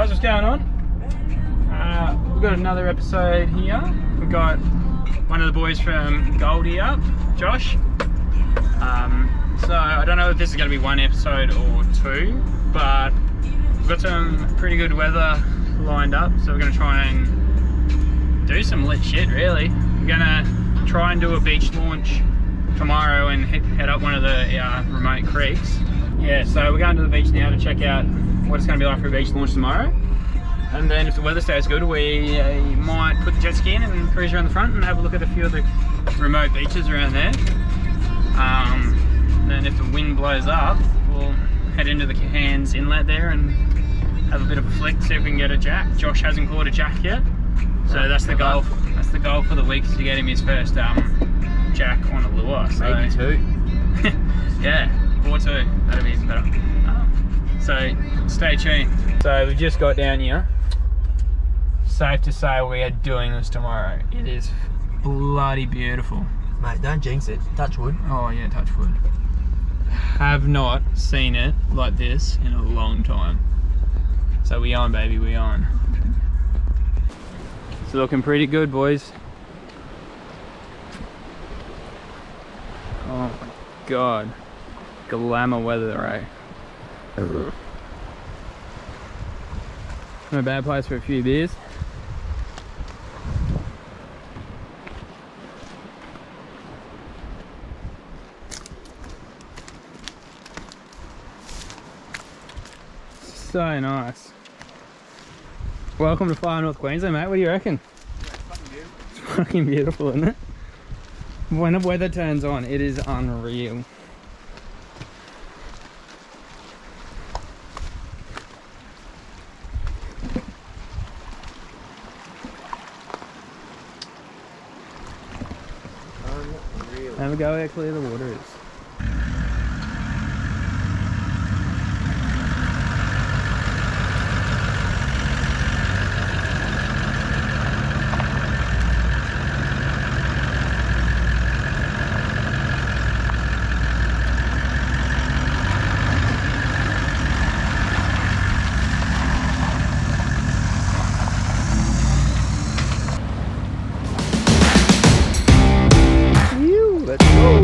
guys, what's going on? We've got another episode here. We've got one of the boys from Goldie up, Josh. So I don't know if this is going to be one episode or two, but we've got some pretty good weather lined up, so we're going to try and do some lit shit, really. We're going to try and do a beach launch tomorrow and head up one of the remote creeks. Yeah, so we're going to the beach now to check out what it's going to be like for a beach launch tomorrow. And then if the weather stays good, we might put the jet ski in and cruise around the front and have a look at a few of the remote beaches around there. And then if the wind blows up, we'll head into the Cairns inlet there and have a bit of a flick, see if we can get a jack. Josh hasn't caught a jack yet, so that's the goal. That's the goal for the week, is to get him his first jack on a lure. So. Maybe two. Yeah, or two. That'd be even better. So stay tuned. So we've just got down here. Safe to say we are doing this tomorrow. It is bloody beautiful. Mate, don't jinx it. Touch wood. Oh yeah, touch wood. Have not seen it like this in a long time. So we on, baby, we on. It's looking pretty good, boys. Oh my god. Glamour weather, right? Not a bad place for a few beers. So nice. Welcome to Far North Queensland, mate. What do you reckon? Yeah, it's fucking beautiful. It's fucking beautiful, isn't it? When the weather turns on, it is unreal. Unreal. Have a go how clear the water is. Let's go.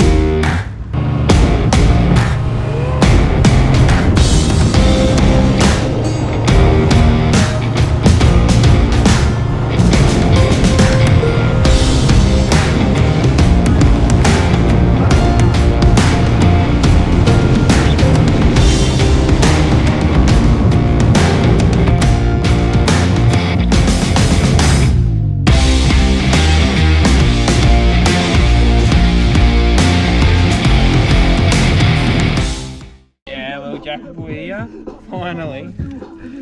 Finally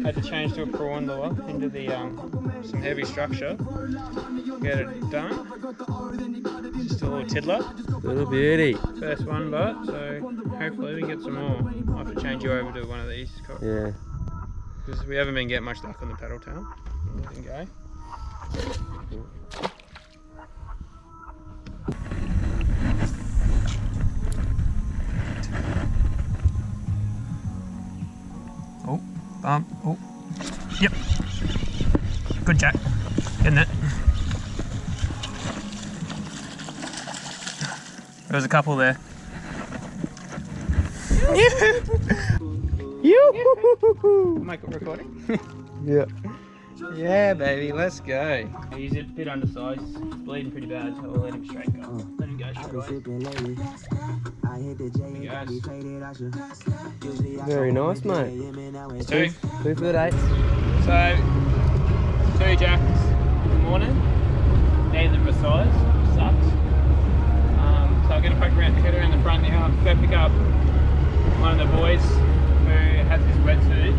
had to change to a prawn lure into the some heavy structure. Get it done. Just a little tiddler. Little beauty. First one, but so hopefully we get some more. I'll have to change you over to one of these. Yeah. Because we haven't been getting much luck on the paddle tail. Let him go. Oh, bump. Oh, yep. Good jack. Getting it. There was a couple there. You. Make it recording. Yeah. Yeah, baby, let's go. He's a bit undersized. He's bleeding pretty bad, so we'll let him straight go. Let him go straight away. Very nice, mate. Two. 2 for the day. So, 2 jacks in the morning. Neither of a size. Sucks. So I'm going to head around the front now. Go pick up one of the boys who has his wetsuit.